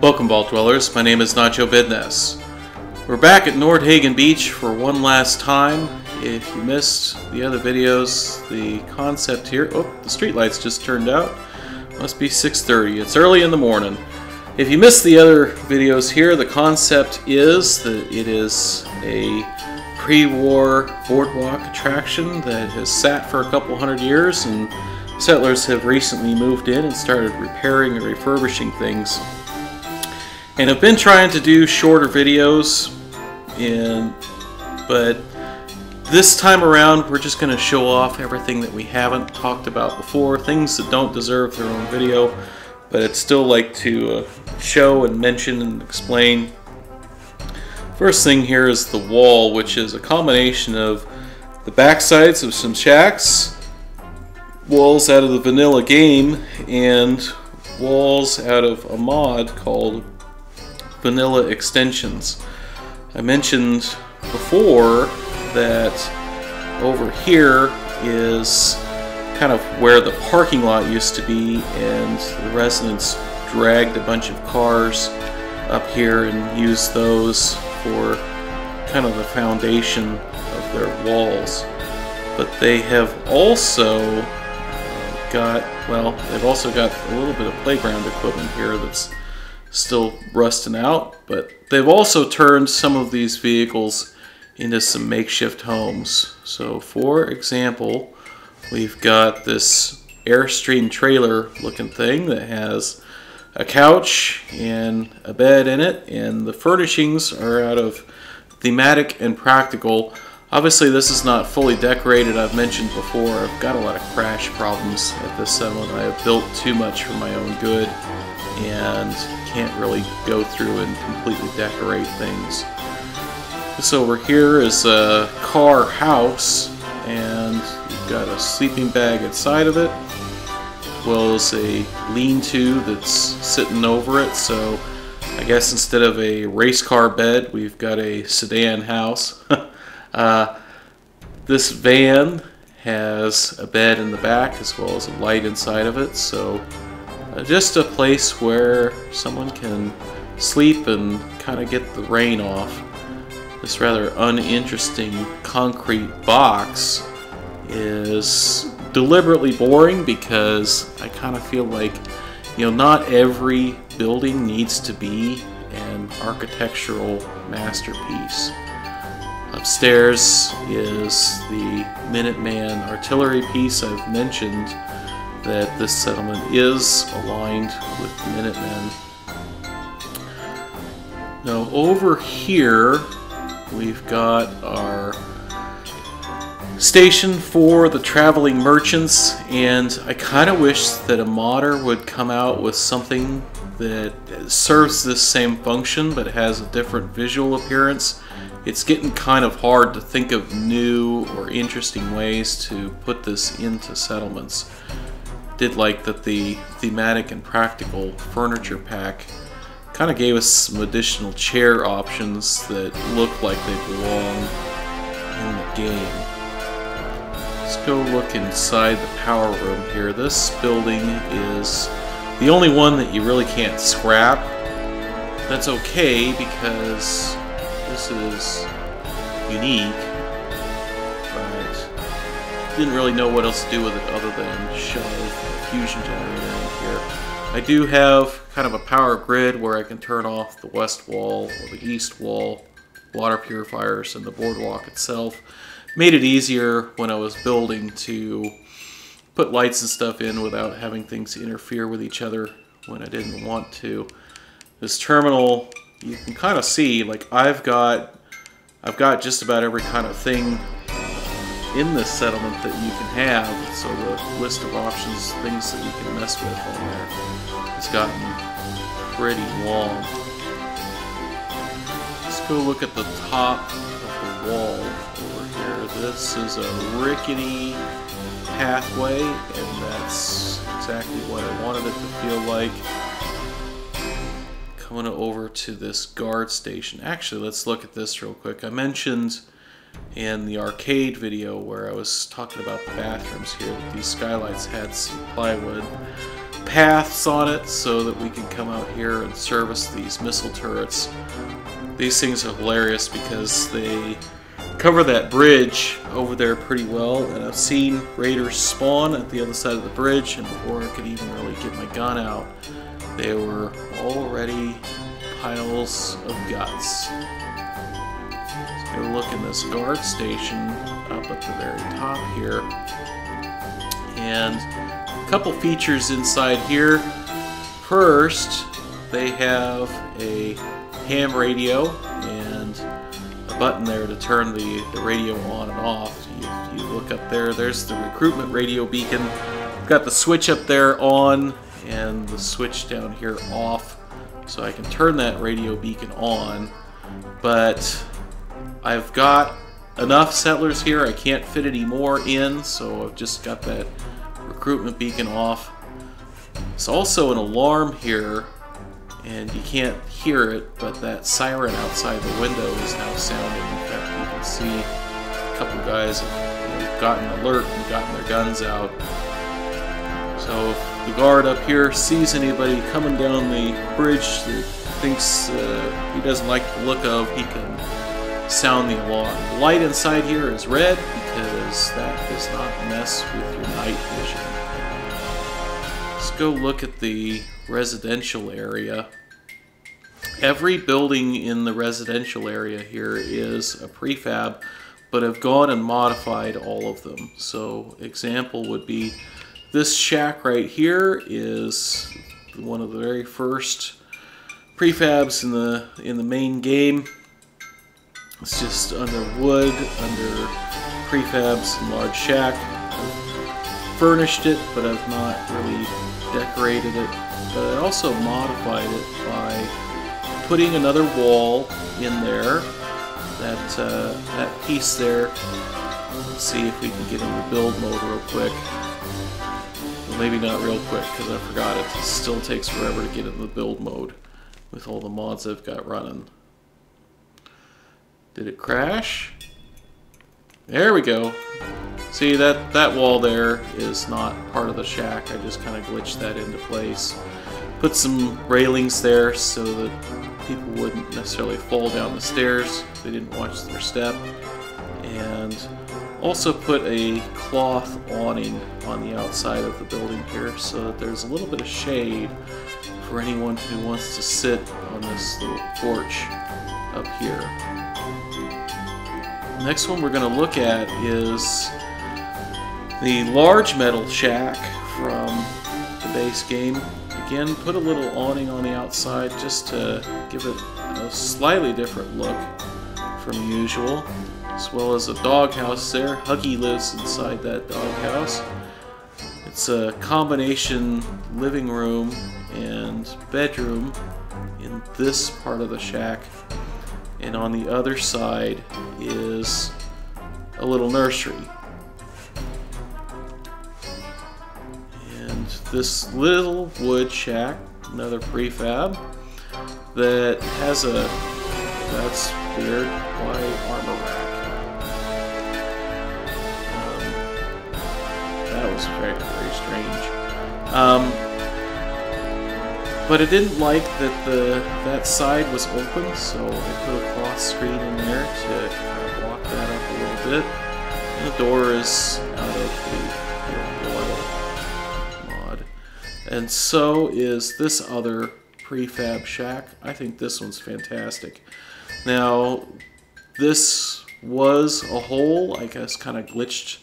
Welcome, Vault Dwellers. My name is Nacho Bidness. We're back at Nordhagen Beach for one last time. If you missed the other videos, the concept here... Oh, the streetlights just turned out. Must be 6:30. It's early in the morning. If you missed the other videos here, the concept is that it is a pre-war boardwalk attraction that has sat for a couple hundred years, and settlers have recently moved in and started repairing and refurbishing things. And I've been trying to do shorter videos, but this time around we're just going to show off everything that we haven't talked about before, things that don't deserve their own video, but I'd still like to show and mention and explain. First thing here is the wall, which is a combination of the backsides of some shacks, walls out of the vanilla game, and walls out of a mod called Vanilla Extensions. I mentioned before that over here is kind of where the parking lot used to be, and the residents dragged a bunch of cars up here and used those for kind of the foundation of their walls. But they have also they've also got a little bit of playground equipment here that's still rusting out, but they've also turned some of these vehicles into some makeshift homes. So for example, we've got this Airstream trailer looking thing that has a couch and a bed in it, and the furnishings are out of Thematic and Practical. Obviously this is not fully decorated. I've mentioned before I've got a lot of crash problems at this settlement. I have built too much for my own good and can't really go through and completely decorate things. This over here is a car house, and you've got a sleeping bag inside of it, as well as a lean-to that's sitting over it. So I guess instead of a race car bed, we've got a sedan house. This van has a bed in the back as well as a light inside of it, so just a place where someone can sleep and kind of get the rain off. This rather uninteresting concrete box is deliberately boring because I kind of feel like, you know, not every building needs to be an architectural masterpiece. Upstairs is the Minuteman artillery piece. I've mentioned that this settlement is aligned with the Minutemen. Now over here we've got our station for the traveling merchants, and I kind of wish that a modder would come out with something that serves this same function but has a different visual appearance. It's getting kind of hard to think of new or interesting ways to put this into settlements. Did like that the Thematic and Practical furniture pack kind of gave us some additional chair options that look like they belong in the game. Let's go look inside the power room here. This building is the only one that you really can't scrap. That's okay because this is unique, but didn't really know what else to do with it other than shove a fusion generator in here. I do have kind of a power grid where I can turn off the west wall or the east wall, water purifiers, and the boardwalk itself. Made it easier when I was building to put lights and stuff in without having things interfere with each other when I didn't want to. This terminal, you can kind of see, like I've got just about every kind of thing in this settlement that you can have. So the list of options, things that you can mess with on there, has gotten pretty long. Let's go look at the top of the wall over here. This is a rickety pathway, and that's exactly what I wanted it to feel like. Coming over to this guard station. Actually, let's look at this real quick. I mentioned in the arcade video where I was talking about the bathrooms here that these skylights had some plywood. paths on it so that we can come out here and service these missile turrets. These things are hilarious because they cover that bridge over there pretty well, and I've seen raiders spawn at the other side of the bridge, and before I could even really get my gun out, they were already piles of guts. Let's go look in this guard station up at the very top here. And a couple features inside here. First, they have a ham radio and a button there to turn the radio on and off. You look up there, there's the recruitment radio beacon. I've got the switch up there on and the switch down here off, so I can turn that radio beacon on. But I've got enough settlers here, I can't fit any more in, so I've just got that recruitment beacon off. There's also an alarm here, and you can't hear it, but that siren outside the window is now sounding. In fact, you can see a couple guys have gotten alert and gotten their guns out. So if the guard up here sees anybody coming down the bridge that thinks he doesn't like the look of, he can sound the alarm. The light inside here is red because that does not mess with your night vision. Let's go look at the residential area. Every building in the residential area here is a prefab, but I've gone and modified all of them. So example would be this shack right here is one of the very first prefabs in the main game. It's just under wood, under prefabs and large shack. I've furnished it, but I've not really decorated it. But I also modified it by putting another wall in there. That piece there. Let's see if we can get into build mode real quick. Well, maybe not real quick because I forgot it. It still takes forever to get into the build mode with all the mods I've got running. Did it crash? There we go. See, that wall there is not part of the shack. I just kind of glitched that into place. Put some railings there so that people wouldn't necessarily fall down the stairs if they didn't watch their step. And also put a cloth awning on the outside of the building here so that there's a little bit of shade for anyone who wants to sit on this little porch up here. The next one we're going to look at is the large metal shack from the base game. Again, put a little awning on the outside just to give it a slightly different look from usual, as well as a doghouse there. Huggy lives inside that doghouse. It's a combination living room and bedroom in this part of the shack, and on the other side is a little nursery. And this little wood shack, another prefab, that has a, that's weird, why armor rack? That was very, very strange. But I didn't like that that side was open, so I put a cloth screen in there to kind of block that up a little bit. And the door is out of the mod. And so is this other prefab shack. I think this one's fantastic. Now, this was a hole. I guess kind of glitched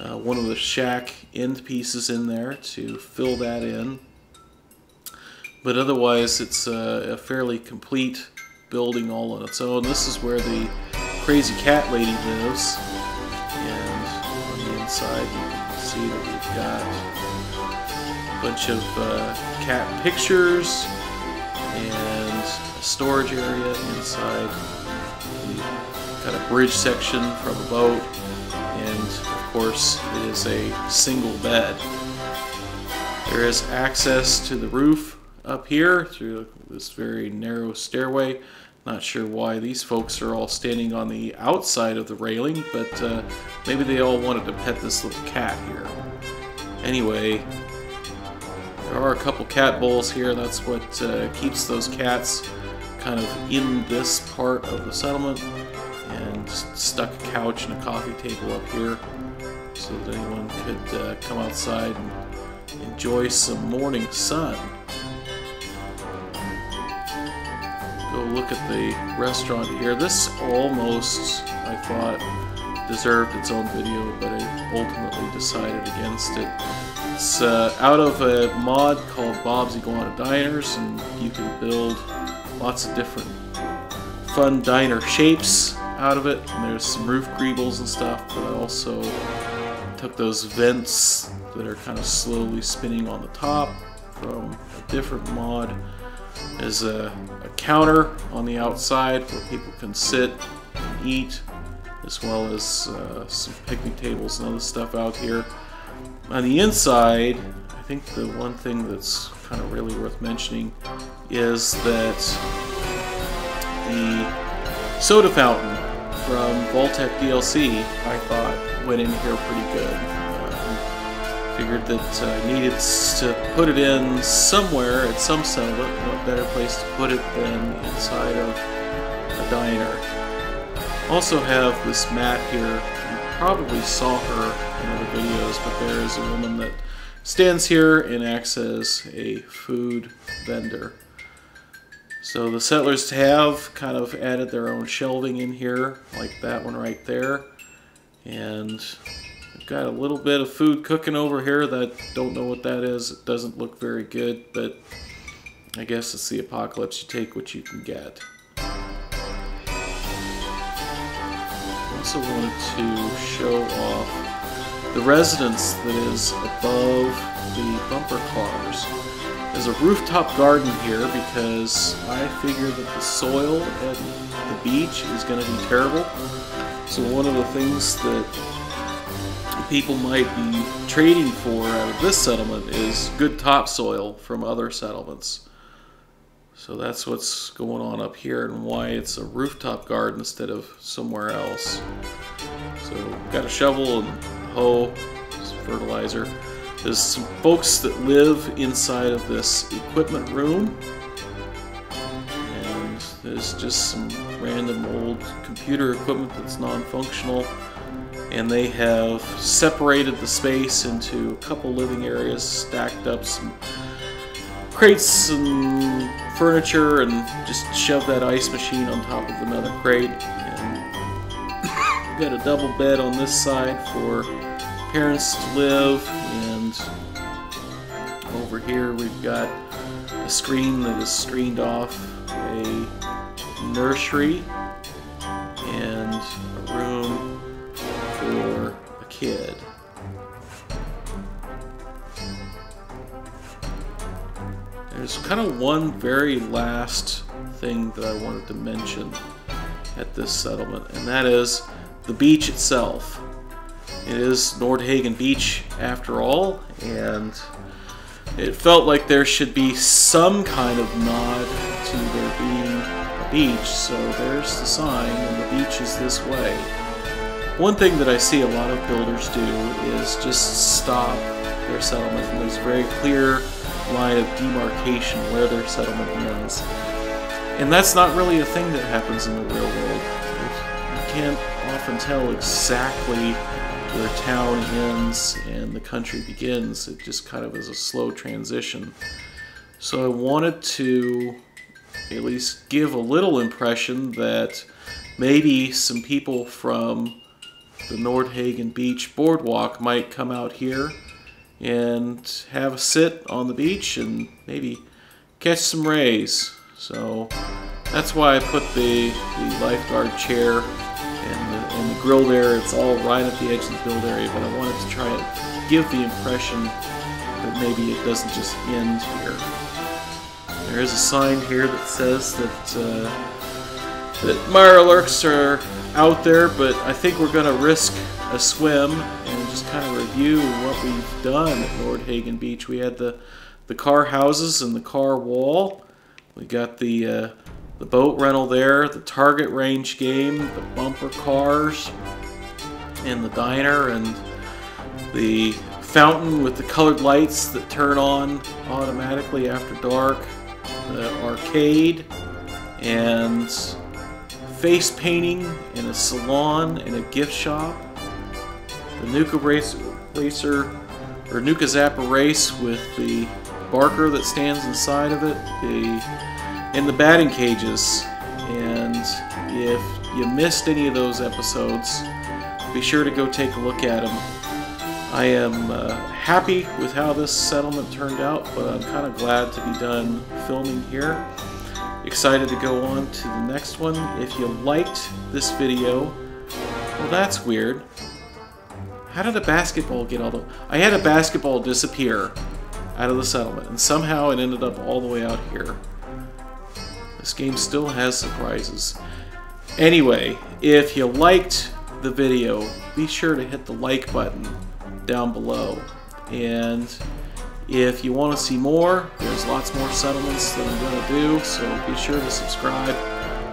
one of the shack end pieces in there to fill that in. But otherwise, it's a fairly complete building all on its own. This is where the crazy cat lady lives. And on the inside, you can see that we've got a bunch of cat pictures and a storage area inside. We've got a bridge section from a boat. And, of course, it is a single bed. There is access to the roof up here through this very narrow stairway. Not sure why these folks are all standing on the outside of the railing, but maybe they all wanted to pet this little cat here. Anyway, There are a couple cat bowls here. That's what keeps those cats kind of in this part of the settlement. And stuck a couch and a coffee table up here so that anyone could come outside and enjoy some morning sun. Go look at the restaurant here. This almost, I thought, deserved its own video, but I ultimately decided against it. It's out of a mod called Bob's Iguana Diners, and you can build lots of different fun diner shapes out of it. And there's some roof greebles and stuff, but I also took those vents that are kind of slowly spinning on the top from a different mod as a counter on the outside where people can sit and eat, as well as some picnic tables and other stuff out here. On the inside, I think the one thing that's kind of really worth mentioning is that the soda fountain from Vault-Tec DLC, I thought, went in here pretty good. Figured that I needed to put it in somewhere at some settlement. What better place to put it than inside of a diner. Also have this mat here. You probably saw her in other videos, but there is a woman that stands here and acts as a food vendor. So the settlers have kind of added their own shelving in here, like that one right there. And we've got a little bit of food cooking over here that don't know what that is. It doesn't look very good, but I guess it's the apocalypse. You take what you can get. Also wanted to show off the residence that is above the bumper cars. There's a rooftop garden here because I figure that the soil at the beach is going to be terrible. So one of the things that people might be trading for out of this settlement is good topsoil from other settlements. So that's what's going on up here and why it's a rooftop garden instead of somewhere else. So got a shovel and hoe, some fertilizer. There's some folks that live inside of this equipment room. And there's just some random old computer equipment that's non-functional. And they have separated the space into a couple living areas, stacked up some crates and furniture, and just shoved that ice machine on top of another crate. And got a double bed on this side for parents to live, and over here we've got a screen that is screened off a nursery and a room for a kid. There's kind of one very last thing that I wanted to mention at this settlement, and that is the beach itself. It is Nordhagen Beach after all, and it felt like there should be some kind of nod to there being a beach, so there's the sign, and the beach is this way. One thing that I see a lot of builders do is just stop their settlement, and there's a very clear line of demarcation where their settlement ends. And that's not really a thing that happens in the real world. You can't often tell exactly where town ends and the country begins. It just kind of is a slow transition. So I wanted to at least give a little impression that maybe some people from the Nordhagen Beach boardwalk might come out here and have a sit on the beach and maybe catch some rays. So that's why I put the lifeguard chair and the grill there. It's all right at the edge of the build area, but I wanted to try and give the impression that maybe it doesn't just end here. There is a sign here that says that Mirelurks are out there, but I think we're going to risk a swim and just kind of review what we've done at Nordhagen Beach. We had the car houses and the car wall. We got the boat rental there, the target range game, the bumper cars, and the diner, and the fountain with the colored lights that turn on automatically after dark, the arcade, and face painting in a salon and a gift shop, the Nuka Zapper race with the Barker that stands inside of it, and the batting cages. And if you missed any of those episodes, be sure to go take a look at them. I am happy with how this settlement turned out, but I'm kind of glad to be done filming here. Excited to go on to the next one. If you liked this video, well, that's weird. How did a basketball get all the... I had a basketball disappear out of the settlement, and somehow it ended up all the way out here. This game still has surprises. Anyway, if you liked the video, be sure to hit the like button down below. And if you want to see more, there's lots more settlements that I'm going to do, so be sure to subscribe.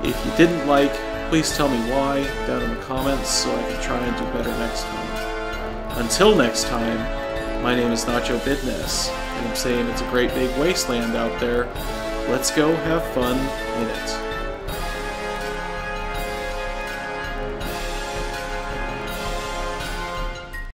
If you didn't like, please tell me why down in the comments so I can try and do better next time. Until next time, my name is Nacho Bidness, and I'm saying it's a great big wasteland out there. Let's go have fun in it.